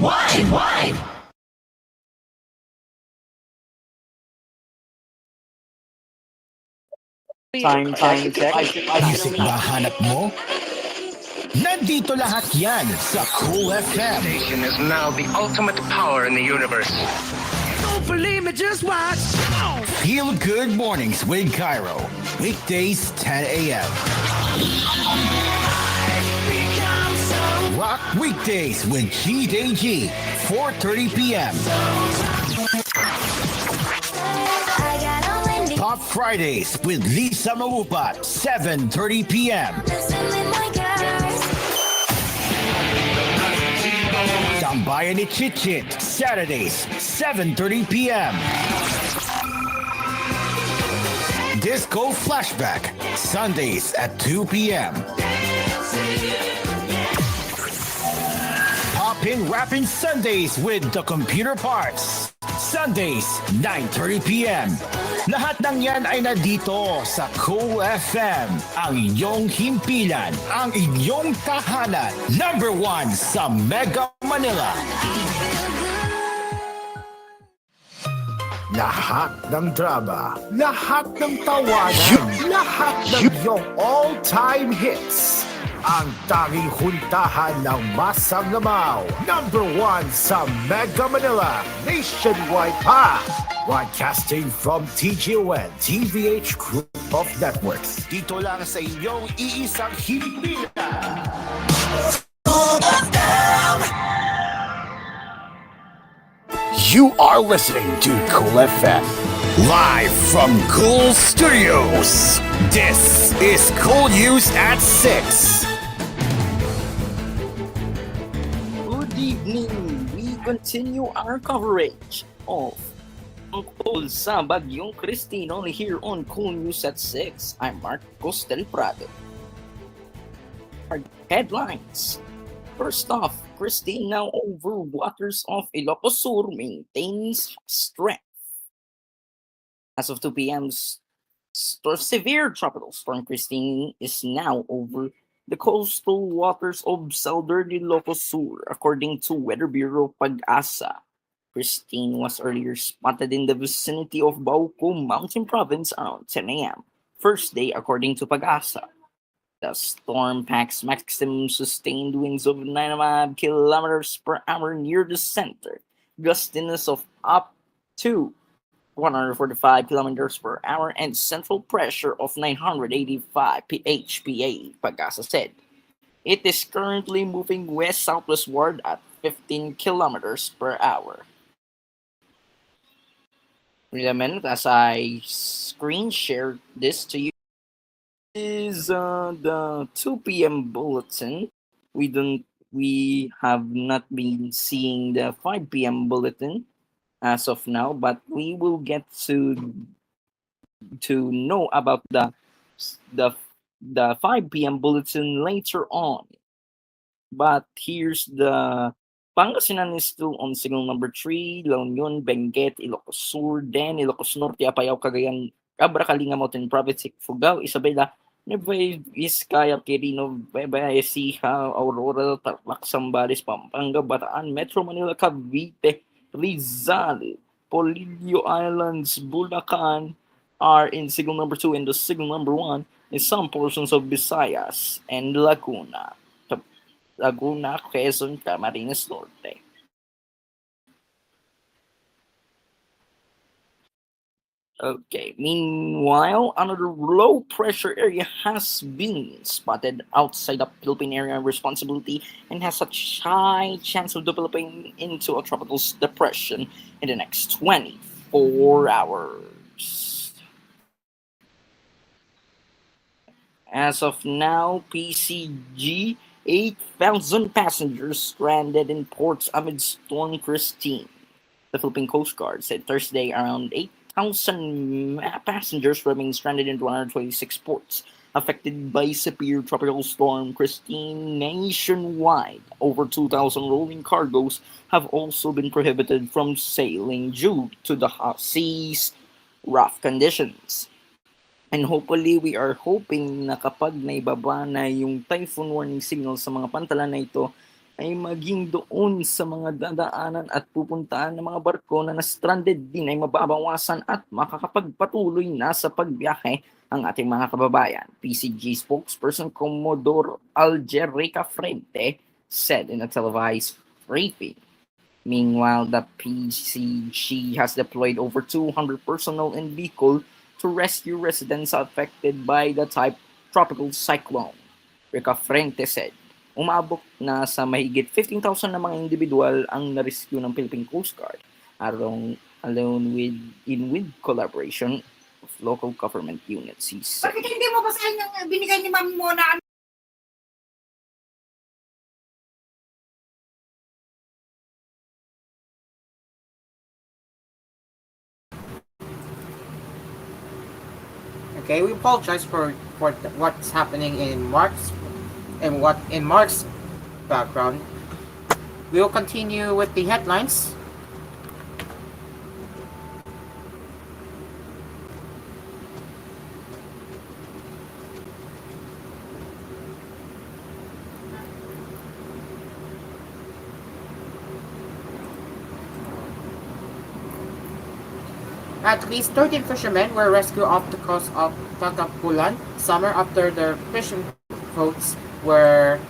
nationwide. Time check. Music ba hanap mo? Nandito lahat yan sa Cool FM. Station is now the ultimate power in the universe. Don't believe me, just watch. Feel Good Mornings with Cairo. Weekdays 10 a.m. Rock Weekdays with GDG 4:30 p.m. Pop Fridays with Lisa Maupat 7:30 p.m. Tambayan ni Chit Saturdays 7:30 p.m. Disco Flashback Sundays at 2 p.m. Pop-in Rappin' Sundays with The Computer Parts Sundays 9:30 p.m. Lahat ng yan ay nandito sa Cool FM, ang inyong himpilan, ang inyong tahanan, number 1 sa Mega Manila. Lahat ng drama, lahat ng tawanan, lahat ng iyong all-time hits. Ang tanging huntahan ng Masang Lamaw, number 1 sa Mega Manila, nationwide pa. Broadcasting from TGON, TVH Group of Networks. Dito lang sa inyong iisang himpilan. You are listening to Cool FM, live from Cool Studios. This is koolNews at 6. Good evening. We continue our coverage of tungkol sa Bagyong Christine only here on koolNews at 6. I'm Marcos Del Prado. Our headlines. First off, Christine now over waters of Ilocos Sur maintains strength. As of 2 p.m., severe tropical storm Christine is now over the coastal waters of southern Ilocos Sur, according to Weather Bureau Pag-asa. Christine was earlier spotted in the vicinity of Bauco Mountain Province around 10 a.m. First day, according to Pag-asa. The storm packs maximum sustained winds of 9.5 kilometers per hour near the center, gustiness of up to 145 kilometers per hour, and central pressure of 985 PHPA, Pag-asa said. It is currently moving west-southwestward at 15 kilometers per hour. Wait a minute as I screen share this to you. Is the 2 p.m. bulletin. We have not been seeing the 5 p.m. bulletin as of now, but we will get to know about the 5 p.m. bulletin later on. But here's the Pangasinan is still on signal number 3, La Union, Benguet, Ilocos Sur, then Ilocos Norte, Apayao, Cagayan, Abra, Kalinga, Mountain Province, Ifugao, Isabela, Nueva Vizcaya, Quirino, Ecija, Aurora, Tarlac, Zambales, Pampanga, Bataan, Metro Manila, Cavite, Rizal, Polillo Islands, Bulacan are in signal number 2, and the signal number 1 in some portions of Visayas and Laguna, Quezon, Camarines Norte. Okay, meanwhile, another low pressure area has been spotted outside the Philippine area of responsibility and has a high chance of developing into a tropical depression in the next 24 hours. As of now, PCG 8,000 passengers stranded in ports amid Storm Christine. The Philippine Coast Guard said Thursday around 8,000 passengers remain stranded in 126 ports affected by severe tropical storm Christine nationwide. Over 2,000 rolling cargoes have also been prohibited from sailing due to the sea's rough conditions. And hopefully, we are hoping na kapag naibaba na yung typhoon warning signal sa mga pantalan na ito, ay maging doon sa mga dadaanan at pupuntahan ng mga barko na na-stranded din ay mababawasan at makakapagpatuloy na sa pagbiyahe ang ating mga kababayan. PCG spokesperson Commodore Algerica Frente said in a televised briefing. Meanwhile, the PCG has deployed over 200 personnel and vehicle to rescue residents affected by the type tropical cyclone. Rica Frente said, umabot na sa mahigit 15,000 na mga individual ang na-rescue ng Philippine Coast Guard with collaboration of local government units. He said. Bakit hindi mo basahin yung binigay ni Ma'am mo na Okay, we apologize for what's happening in Mark's background. We will continue with the headlines. At least 13 fishermen were rescued off the coast of Tagapulan summer after their fishing boats were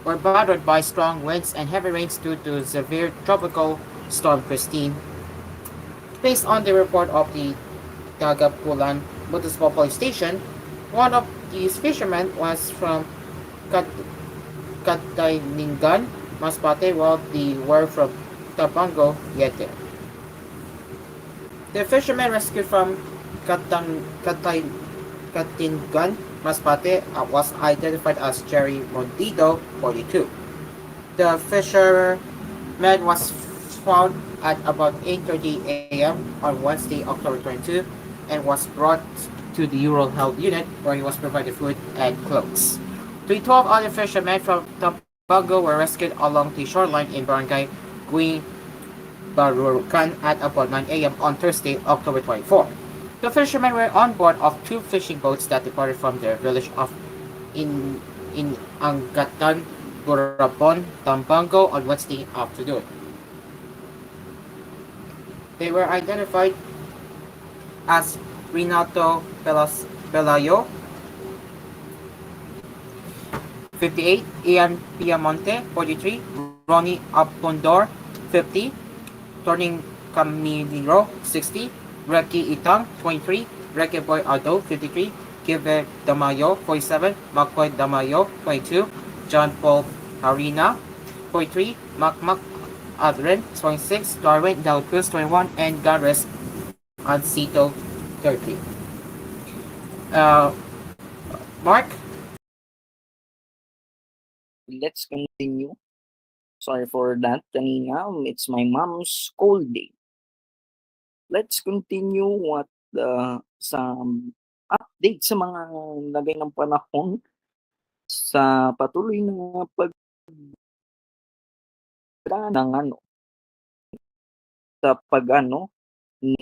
battered by strong winds and heavy rains due to severe tropical storm Christine. Based on the report of the Tagapulan Municipal Police Station, one of these fishermen was from Katayningan, Masbate, while the were from Tabango, Yete. The fisherman rescued from Katingan, Masbate was identified as Jerry Mondido, 42. The fisherman was found at about 8:30 a.m. on Wednesday, October 22, and was brought to the Rural Health Unit where he was provided food and clothes. The 12 other fishermen from Tabango were rescued along the shoreline in Barangay Guibarucan at about 9 a.m. on Thursday, October 24. The fishermen were on board of two fishing boats that departed from their village of in Angatan, Burabon, Tambango on Wednesday afternoon. They were identified as Renato Pelayo, 58, Ian Piamonte, 43, Ronnie Apondor, 50, Turning Camiliro, 60, Reki Itang, 23, Reki Boy Ado, 53, Kive Damayo, 47, Makoy Damayo, 22, John Paul Harina, 43, Makmak Adren, 26, Darwin Del Cruz, 21, and Gares Ancito, 30. Mark? Let's continue. Sorry for that, kanina. It's my mom's scolding. Let's continue sa update sa mga lagay ng panahon sa patuloy na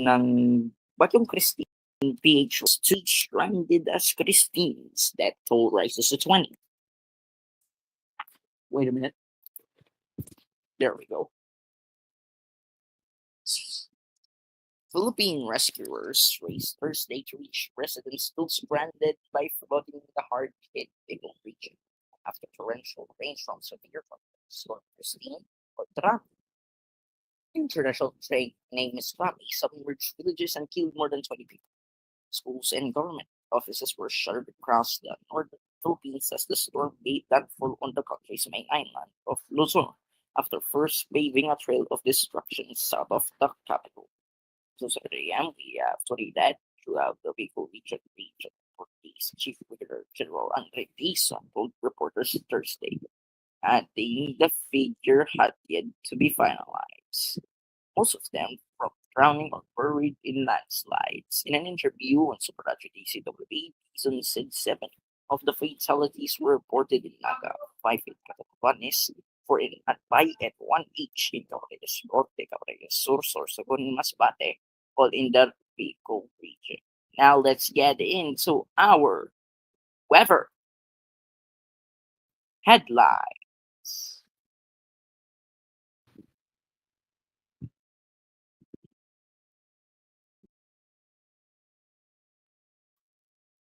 ng Bagyong Christine. PH was stranded as Christines. That toll rises to 20. Wait a minute. There we go. Philippine rescuers raced Thursday to reach residents still stranded by flooding in the hard-hit Bicol region after torrential rains from severe Storm Christine or Trump. International trade name is Trump submerged villages and killed more than 20 people. Schools and government offices were shuttered across the northern Philippines as the storm made landfall on the country's main island of Luzon after first paving a trail of destruction south of the capital. So at 3 a.m., we have 20 dead throughout the Bicol region. Police Chief Brigadier General Andre Dizon told reporters Thursday, adding the figure had yet to be finalized. Most of them from drowning or buried in landslides. In an interview on Super Radio DCWB, Dizon said 7 of the fatalities were reported in Naga, 5 in Catacabanes, 4 in Albay, and 1 each in Camarines Norte, Camarines Sur, Sorsogon, Masbate, all in the Bicol region. Now let's get into our weather Headlines.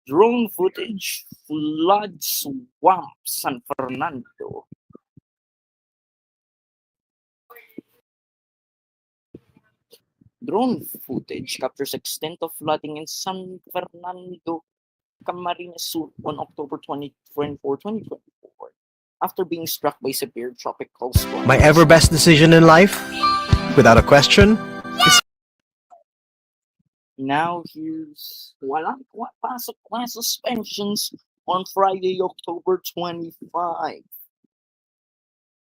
Drone footage flood swamp San Fernando. Drone footage captures extent of flooding in San Fernando, Camarines Sur on October 24, 2024, after being struck by severe tropical storm. My ever best decision in life, without a question, Now here's walang pasok na suspensions on Friday, October 25.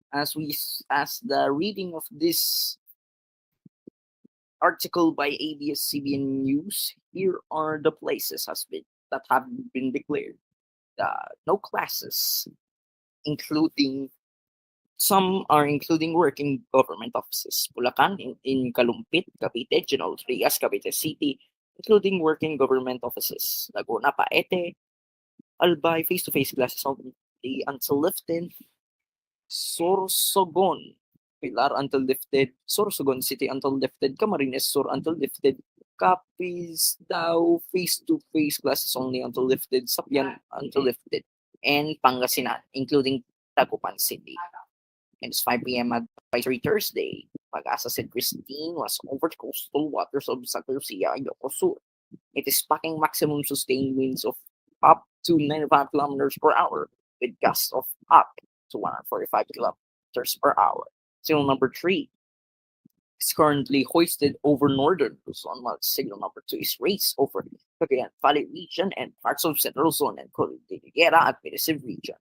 As the reading of this article by ABS-CBN News, here are the places that have been declared no classes, including working government offices. Bulacan in Kalumpit, Cavite, General Trias, Cavite City, including working government offices. Laguna, Paete, Albay, face-to-face classes only until lifted. Sorsogon, Pilar until lifted. Sorsogon City until lifted. Camarines Sur until lifted. Capiz Dao, face-to-face classes only until lifted. Sapian until lifted. And Pangasinan, including Tagupan City. And it's 5 p.m. advisory Thursday. Pag-asa St. Christine was over the coastal waters of Santa Lucia, Ilocos Sur. It is packing maximum sustained winds of up to 95 kilometers per hour, with gusts of up to 145 kilometers per hour. Signal number 3 is currently hoisted over northern Luzon, while signal number 2 is raised over Cagayan Valley region and parts of Central Luzon and Cordillera Administrative region.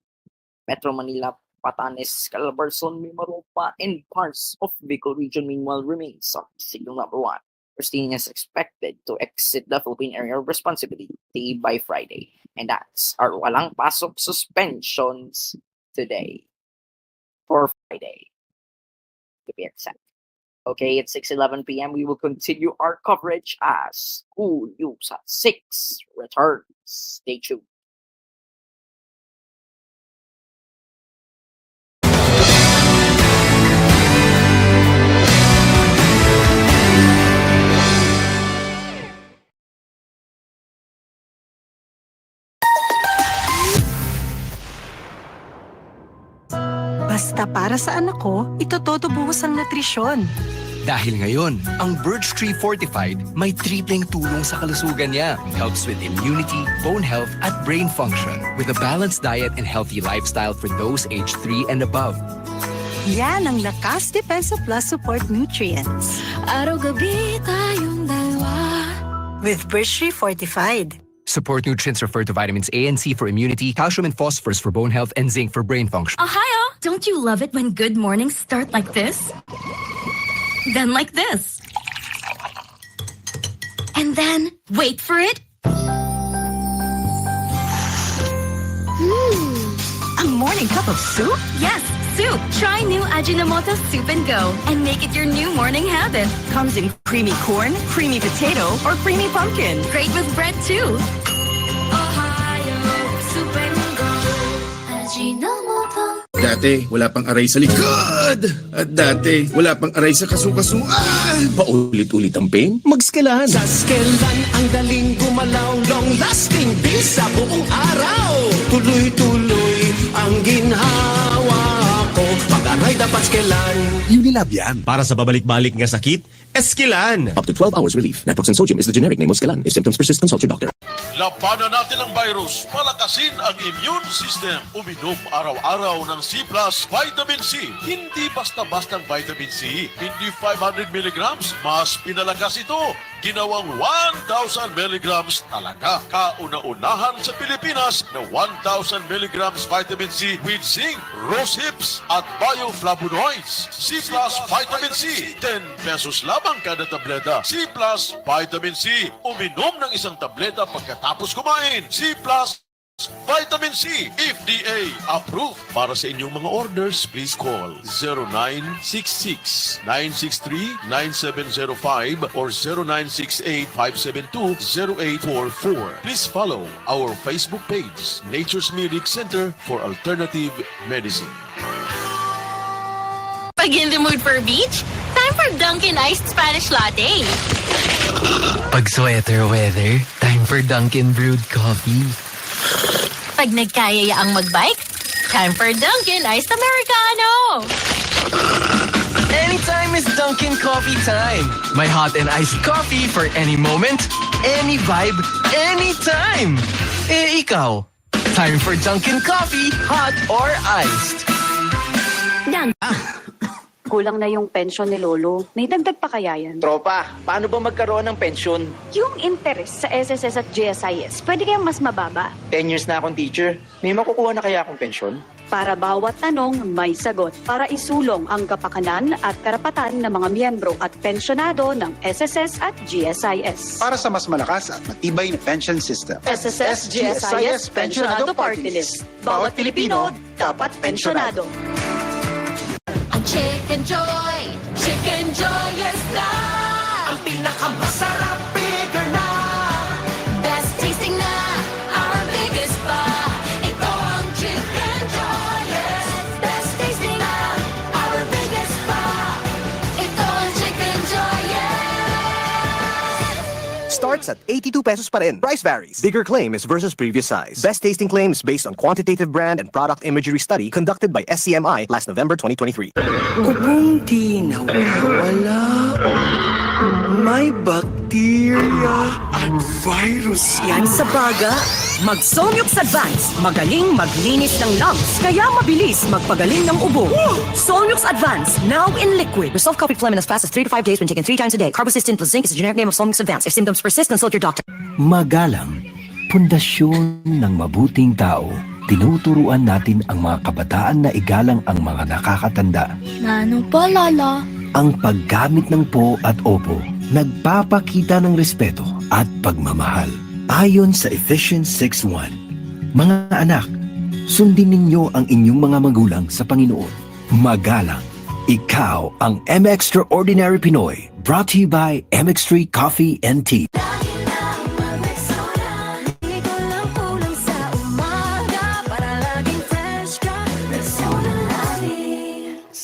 Metro Manila, Patanes, Calabarzon, Mimaropa, and parts of Bicol region meanwhile remains on signal number 1. Christine is expected to exit the Philippine area of responsibility by Friday. And that's our walang pasok suspensions today. For Friday, to be exact. Okay, at 6:11 p.m. we will continue our coverage as koolNews at 6 returns. Stay tuned. Basta para sa anak ko, ito todo buhos ang nutrisyon. Dahil ngayon, ang Birch Tree Fortified may tripleng tulong sa kalusugan niya. Helps with immunity, bone health, at brain function. With a balanced diet and healthy lifestyle for those aged 3 and above. Yan ang Lakas Depensa Plus Support Nutrients. Araw-gabi tayong dalawa. With Birch Tree Fortified. Support nutrients refer to vitamins A and C for immunity, calcium and phosphorus for bone health, and zinc for brain function. Ohio! Don't you love it when good mornings start like this? Then like this. And then, wait for it. A morning cup of soup? Yes, soup. Try new Ajinomoto Soup and Go and make it your new morning habit. Comes in creamy corn, creamy potato, or creamy pumpkin. Great with bread too. Ohio, Soup and Go. Ajinomoto. Dati, wala pang aray sa likod! At dati, wala pang aray sa kasukasuan! Paulit-ulit ang pain? Magskalan! Sa Skelan, ang daling gumalaw, long-lasting din sa buong araw. Tuloy-tuloy ang ginhawa ko. Pag-aray dapat Skelan. Unilab yan. Para sa babalik-balik nga sakit, Esquilan! Up to 12 hours relief. Naproxen sodium is the generic name of Esquilan. If symptoms persist, consult your doctor. Labanan natin ang virus, palakasin ang immune system. Uminom araw-araw ng C+ Vitamin C. Hindi basta-bastang vitamin C. Hindi 500 milligrams, mas pinalakas ito. Ginawang 1,000 milligrams talaga. Kauna-unahan sa Pilipinas na 1,000 milligrams vitamin C with zinc, rose hips, at bioflavonoids. C+ Vitamin C. 10 pesos lamang kada tableta. C+ Vitamin C. Uminom ng isang tableta pagkatapos kumain. C+ Vitamin C, FDA approved. Para sa inyong mga orders, please call 0966-963-9705 or 0968-572-0844. Please follow our Facebook page, Nature's Medic Center for Alternative Medicine. Pag in the mood for beach, time for Dunkin' Iced Spanish Latte. Pag sweater weather, time for Dunkin' Brewed Coffee. Pag nagkayaya ang magbike, time for Dunkin' Iced Americano. Anytime is Dunkin' Coffee time. My hot and iced coffee for any moment, any vibe, anytime. Eh, ikaw? Time for Dunkin' Coffee, hot or iced. Kulang na yung pensyon ni Lolo. May dagdag pa kaya yan? Tropa, paano ba magkaroon ng pensyon? Yung interest sa SSS at GSIS, pwede kayang mas mababa. 10 years na akong teacher. May makukuha na kaya akong pensyon? Para bawat tanong, may sagot. Para isulong ang kapakanan at karapatan ng mga miyembro at pensyonado ng SSS at GSIS. Para sa mas malakas at matibay na pension system. SSS, GSIS, Pensionado Party List. Bawat Pilipino, dapat pensyonado. Chicken Joy! Chicken Joy is na! Ang pinakamasarap, bigger na. Best tasting na! Our biggest pa! Ito ang Chicken Joy! Yes! Best tasting na! Our biggest pa! Ito ang Chicken Joy! Yes! Starts at 82 pesos pa rin. Price varies. Bigger claim is versus previous size. Best tasting claim is based on quantitative brand and product imagery study conducted by SCMI last November 2023. Kung di nawala, may bacteria at virus. Yan sa baga, mag-Somyux Advance. Magaling maglinis ng lungs, kaya mabilis magpagaling ng ubo. Somyux Advance, now in liquid. Resolve coffee phlegm in as fast as 3 to 5 days when taken 3 times a day. Carbocysteine plus zinc is the generic name of Somyux Advance. If symptoms persist, consult your doctor. Magalang, pundasyon ng mabuting tao. Tinuturuan natin ang mga kabataan na igalang ang mga nakakatanda. Ano po, Lolo? Ang paggamit ng po at opo, nagpapakita ng respeto at pagmamahal. Ayon sa Ephesians 6:1, mga anak, sundin ninyo ang inyong mga magulang sa Panginoon. Magalang, ikaw ang M-Extraordinary Pinoy. Brought to you by MX3 Coffee and Tea.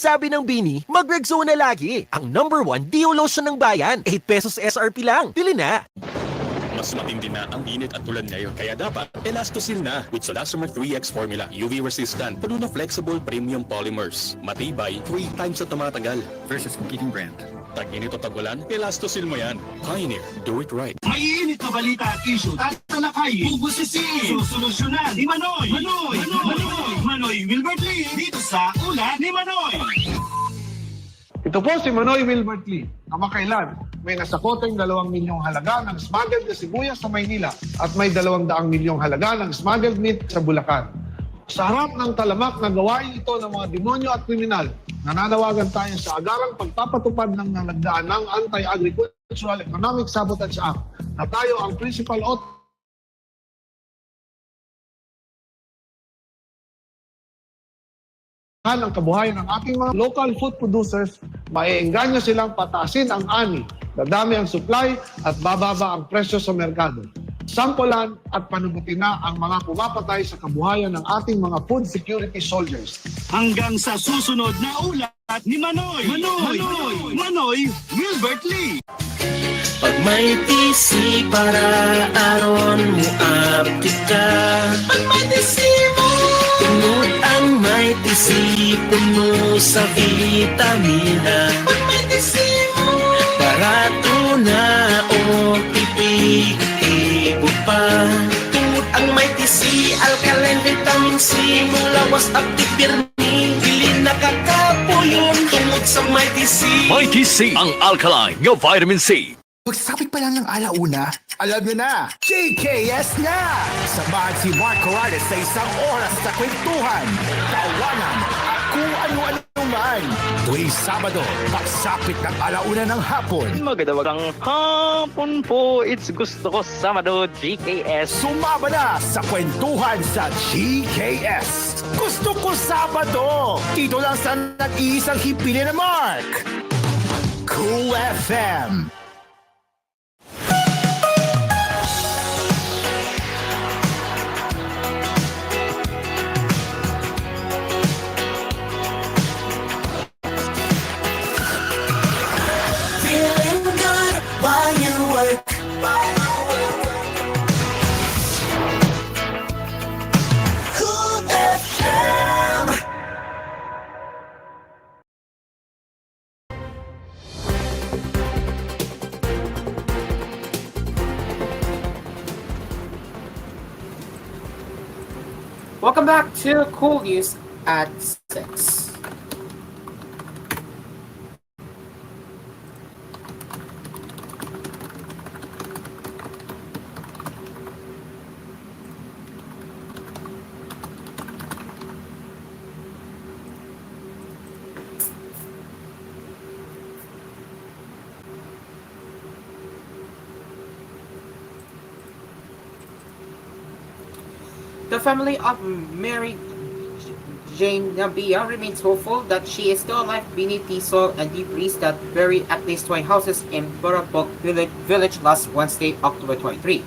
Sabi ng Bini, mag-Rexona lagi. Ang #1 Dio Lotion ng bayan. 8 pesos SRP lang. Bili na. Mas matindi na ang init at ulan ngayon. Kaya dapat, Elastosil na with Solastomer 3X formula. UV resistant, puno na flexible premium polymers. Matibay, 3 times na tumatagal. Versus competing brand. Tag-init o tag-ulan, Elastosil mo yan. Pioneer, do it right. Maiinit na balita at issue. Tatalakay, bubusisiin, susolusyonan ni Manoy. Manoy Wilbert Lee dito sa Ulat ni Manoy. Ito po si Manoy Wilbert Lee. Kamakailan, may nasakoteng 2 milyong halaga ng smuggled na sibuyas sa Maynila at may 200 milyong halaga ng smuggled meat sa Bulacan. Sa harap ng talamak na gawain ito ng mga demonyo at kriminal, nananawagan tayo sa agarang pagpapatupad ng nalagdaan ng Anti-Agricultural Economic Sabotage Act na tayo ang principal ang kabuhayan ng ating mga local food producers, maiengganyo silang pataasin ang ani, dadami ang supply at bababa ang presyo sa merkado. Sampulan at panugutin na ang mga pumapatay sa kabuhayan ng ating mga food security soldiers. Hanggang sa susunod na ulat ni Manoy. Manoy Wilbert Lee. Pag may PC para aron mo update ka. Pag may PC mo, tunod ang may PC, puno sa vitamina. Pag may PC mo, barato na o tipid, ibo pa. Tunod ang may PC, alkaline vitamin C, mulawas at tipirni, dili nakakapuyon. Tungod sa may PC. May TC, ang alkaline ng vitamin C. Pagsapit pa lang ng alauna, Alam nyo na, JKS na! Samahan si Mark Corrales sa isang oras sa kwentuhan, tawanan, at kung ano-ano man. tuwing Sabado, pagsapit ng 1:00 ng hapon. Magandang hapon po. It's Gusto Ko Sabado, GKS. Sumama na sa kwentuhan sa GKS. Gusto Ko Sabado. Dito lang sa nag-iisang hipili na Mark. Cool FM. Feeling good while you work. Cool FM. Welcome back to Cool News at 6. The family of Mary Jane Nabia remains hopeful that she is still alive beneath the soil and debris that buried at least 20 houses in Burabok village last Wednesday, October 23.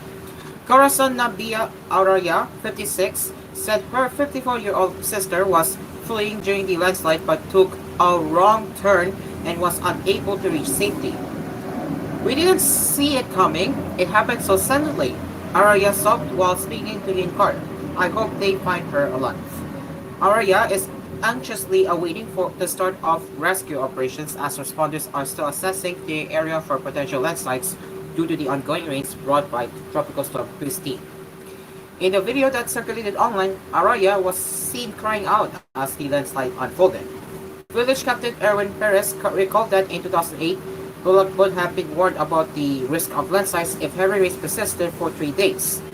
Corazon Nabia Araya, 56, said her 54-year-old sister was fleeing during the landslide but took a wrong turn and was unable to reach safety. "We didn't see it coming. It happened so suddenly," Araya sobbed while speaking to the Enquirer. "I hope they find her alive." Araya is anxiously awaiting for the start of rescue operations as responders are still assessing the area for potential landslides due to the ongoing rains brought by Tropical Storm Christine. In the video that circulated online, Araya was seen crying out as the landslide unfolded. Village Captain Erwin Perez recalled that in 2008, Bulak would have been warned about the risk of landslides if heavy rains persisted for 3 days.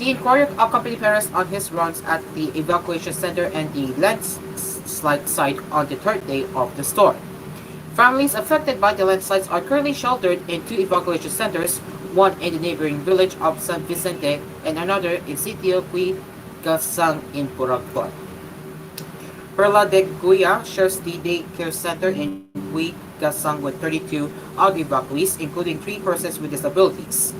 The Enquirer accompanied Perez on his runs at the evacuation center and the landslide site on the 3rd day of the storm. Families affected by the landslides are currently sheltered in 2 evacuation centers, one in the neighboring village of San Vicente and another in Sitio Puigasang in Puragpon. Perla de Guia shares the daycare center in Puigasang with 32 out evacuees, including 3 persons with disabilities.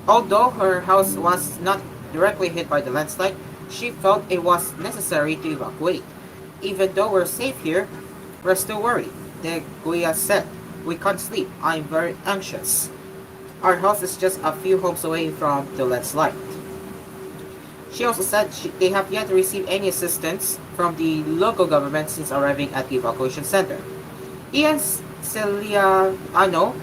Although her house was not directly hit by the landslide, she felt it was necessary to evacuate. "Even though we're safe here, we're still worried," De Guia said. "We can't sleep. I'm very anxious. Our house is just a few homes away from the landslide." She also said they have yet to receive any assistance from the local government since arriving at the evacuation center. Ian Celiano,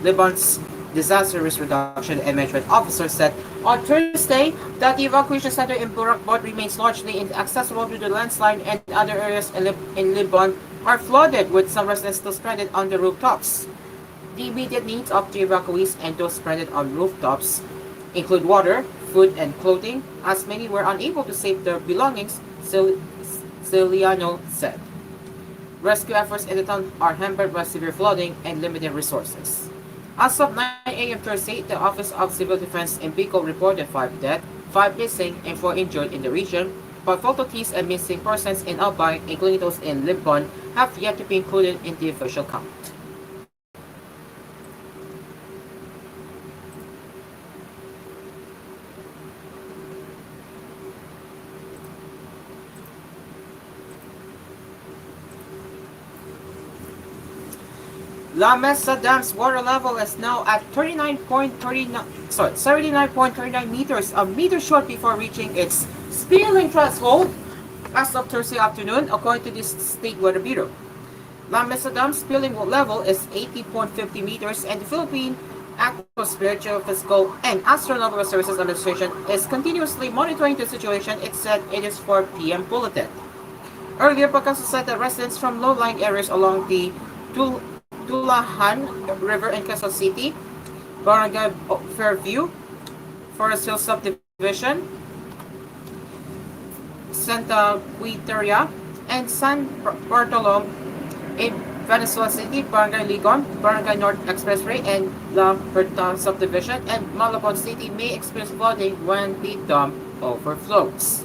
Lebanon's Disaster Risk Reduction and Management Officer, said on Thursday that the evacuation center in Burakbot remains largely inaccessible due to the landslide, and other areas in Libon are flooded, with some residents still stranded on the rooftops. The immediate needs of the evacuees and those stranded on rooftops include water, food, and clothing, as many were unable to save their belongings, Celiano said. Rescue efforts in the town are hampered by severe flooding and limited resources. As of 9 a.m. Thursday, the Office of Civil Defense in Bicol reported 5 dead, 5 missing, and 4 injured in the region, but fatalties and missing persons in Albay, including those in Libon, have yet to be included in the official count. La Mesa Dam's water level is now at 79.39 meters, a meter short before reaching its spilling threshold as of Thursday afternoon, according to the State Weather Bureau. La Mesa Dam's spilling level is 80.50 meters, and the Philippine Atmospheric, Geophysical, and Astronomical Services Administration is continuously monitoring the situation, it said in its 4 p.m. bulletin. Earlier, Picasso said that residents from low-lying areas along the Tulahan River in Quezon City, Barangay Fairview, Forest Hill Subdivision, Santa Quiteria, and San Bartolome in Venezuela City, Barangay Ligon, Barangay North Expressway, and La Huerta Subdivision, and Malabon City may experience flooding when the dam overflows.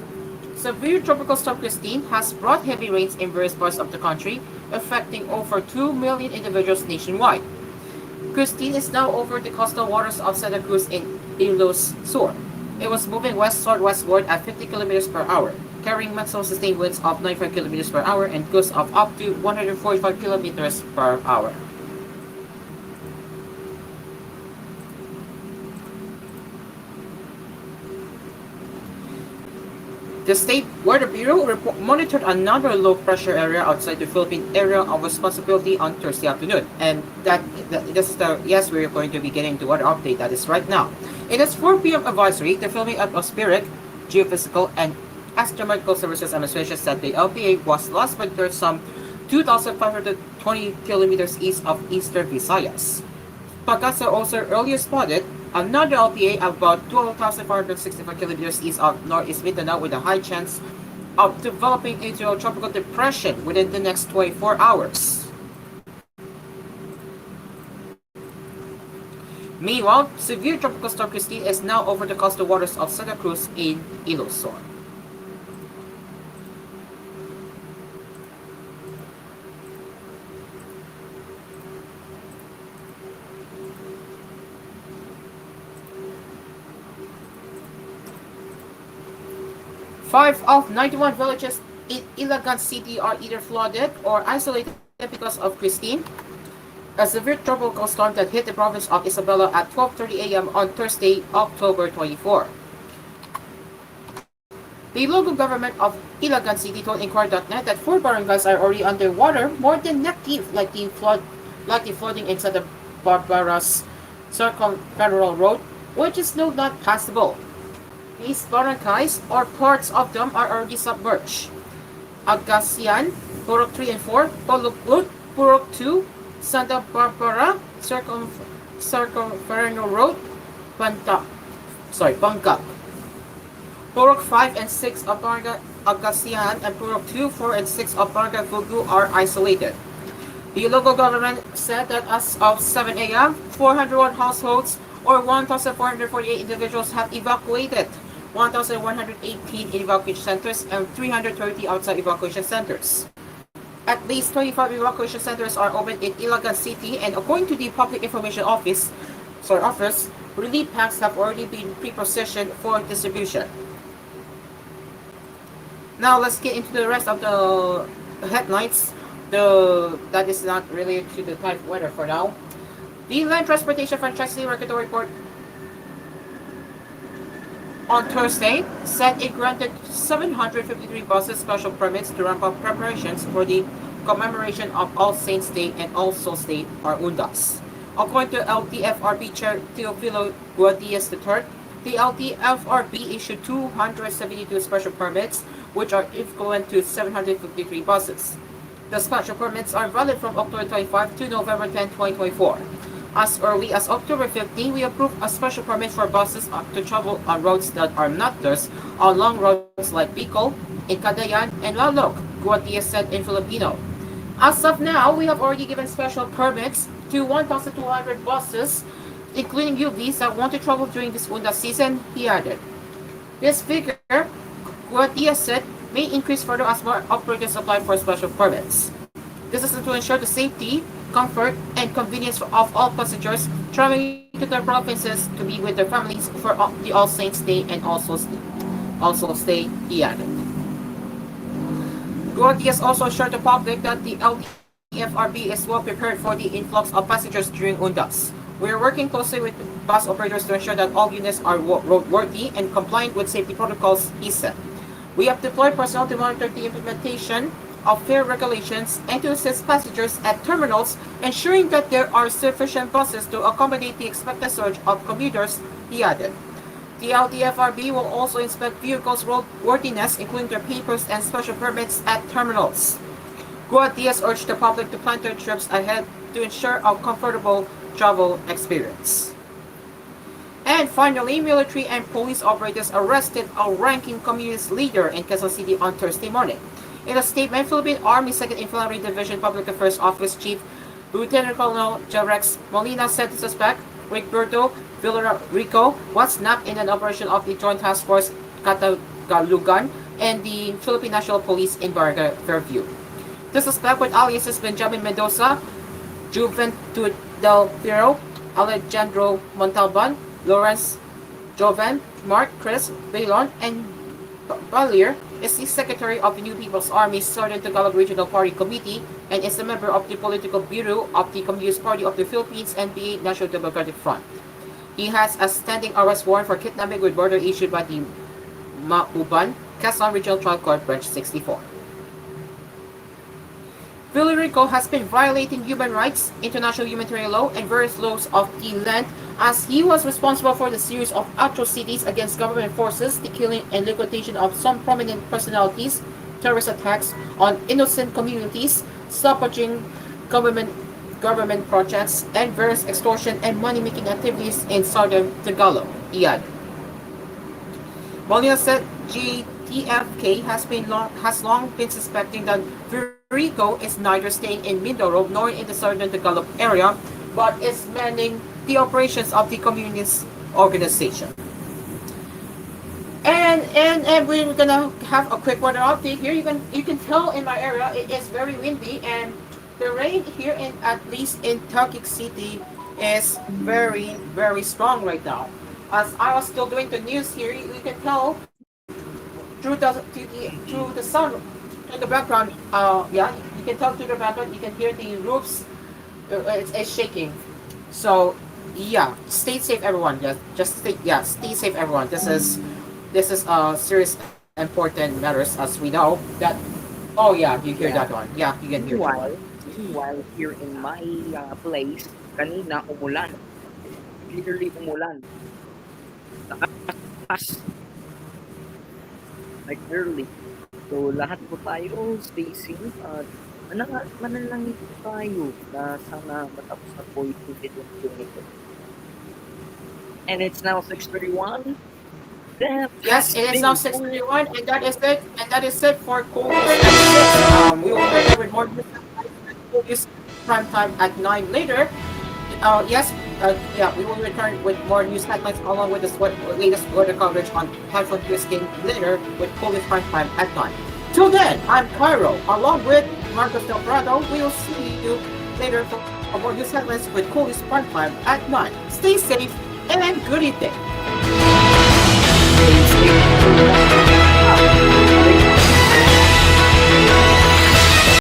Severe tropical storm Christine has brought heavy rains in various parts of the country, affecting over 2 million individuals nationwide. Christine is now over the coastal waters of Santa Cruz in Ilocos Sur. It was moving west-southwestward at 50 kilometers per hour, carrying maximum sustained winds of 95 kilometers per hour and gusts of up to 145 kilometers per hour. The State Weather Bureau monitored another low-pressure area outside the Philippine area of responsibility on Thursday afternoon. And this is yes, we're going to be getting the weather update that is right now. In its 4 p.m. advisory, the Philippine Atmospheric, Geophysical, and Astronomical Services Administration said the LPA was last monitored some 2,520 kilometers east of eastern Visayas. Pagasa also earlier spotted another LPA about 12,465 kilometers east of northeast Mindanao with a high chance of developing into a tropical depression within the next 24 hours. Meanwhile, severe tropical storm Christine is now over the coastal waters of Santa Cruz in Ilocos Sur. Five of 91 villages in Ilagan City are either flooded or isolated because of Christine, a severe tropical storm that hit the province of Isabela at 12:30 a.m. on Thursday, October 24. The local government of Ilagan City told Inquirer.net that 4 barangays are already underwater, more than neck deep, like the flooding in Santa Barbara's Circumferential Road, which is now not passable. These barangays, or parts of them, are already submerged. Agasian, Purok 3 and 4, Polukut, Purok 2, Santa Barbara, Circumferential Road, Bangkok. Purok 5 and 6 of Barangay Agasian and Purok 2, 4 and 6 of Barangay Fugu are isolated. The local government said that as of 7 a.m., 401 households or 1,448 individuals have evacuated, 1,118 in evacuation centers and 330 outside evacuation centers. At least 25 evacuation centers are open in Ilagan City, and according to the Public Information Office, relief packs have already been pre-positioned for distribution. Now let's get into the rest of the headlines. That is not related to the type of weather for now. The Land Transportation Franchisee Regulatory Report on Thursday said it granted 753 buses special permits to ramp up preparations for the commemoration of All Saints Day and All Souls Day, or UNDAS. According to LTFRB Chair Teofilo Guadias III, the LTFRB issued 272 special permits, which are equivalent to 753 buses. The special permits are valid from October 25 to November 10, 2024. As early as October 15, we approved a special permit for buses to travel on roads that are not theirs on long roads like Bicol, Cagayan, and Lalok, Guadias said in Filipino. As of now, we have already given special permits to 1,200 buses, including UVs that want to travel during this UNDAS season, he added. This figure, Guadias said, may increase further as more operators apply for special permits. This is to ensure the safety, comfort, and convenience of all passengers traveling to their provinces to be with their families for the All Saints Day and All Souls Day, he added. Guadias also assured the public that the LTFRB is well prepared for the influx of passengers during UNDAS. We are working closely with bus operators to ensure that all units are roadworthy and compliant with safety protocols, he said. We have deployed personnel to monitor the implementation of fare regulations and to assist passengers at terminals, ensuring that there are sufficient buses to accommodate the expected surge of commuters, he added. The LTFRB will also inspect vehicles' roadworthiness, including their papers and special permits at terminals. Guadias urged the public to plan their trips ahead to ensure a comfortable travel experience. And finally, military and police operators arrested a ranking communist leader in Quezon City on Thursday morning. In a statement, Philippine Army 2nd Infantry Division Public Affairs Office Chief Lieutenant Colonel Jarex Molina said the suspect, Ricardo Villarico, was snapped in an operation of the Joint Task Force Katagalugan and the Philippine National Police in Barangay Fairview. The suspect, with aliases Benjamin Mendoza, Juventud del Fierro, Alejandro Montalban, Lawrence Joven, Mark Chris Bailon, and Balier, is the Secretary of the New People's Army Southern Tagalog Regional Party Committee and is a member of the Political Bureau of the Communist Party of the Philippines and the National Democratic Front. He has a standing arrest warrant for kidnapping with order issued by the Mauban, Quezon Regional Trial Court Branch 64. Villarico has been violating human rights, international humanitarian law, and various laws of the land as he was responsible for the series of atrocities against government forces, the killing and liquidation of some prominent personalities, terrorist attacks on innocent communities, sabotaging government projects, and various extortion and money-making activities in southern Tagalog. Iad. Molina said GTFK has long been suspecting that Rico is neither staying in Mindoro nor in the southern Tagalog area, but is manning the operations of the communist organization. And we're gonna have a quick weather update here. You can tell in my area it is very windy, and the rain here at least in Taguig City is very strong right now. As I was still doing the news here, you can tell through the sun. In the background, you can tell through the background, you can hear the roofs, it's shaking. So, stay safe, everyone. Stay safe, everyone. This is serious, important matters, as we know that. Oh yeah, you hear that one? Yeah, you can hear that one. Meanwhile, here in my place, kanina umulan. Literally umulan. Lakas. Like literally. So, lahat po tayo, stay safe at manalangin po tayo na sana matapos na po yung video nito. And it's now 6:31. Yes, it is now 6:31, and that is it. And that is it for koolNews. We will return with more news prime time at 9 later. We will return with more news headlines along with the latest weather coverage on Typhoon Hurricane later with koolNews Prime Time at 9. Till then, I'm Cairo, along with Marcos Del Prado. We will see you later for more news headlines with koolNews Prime Time at 9. Stay safe and good evening.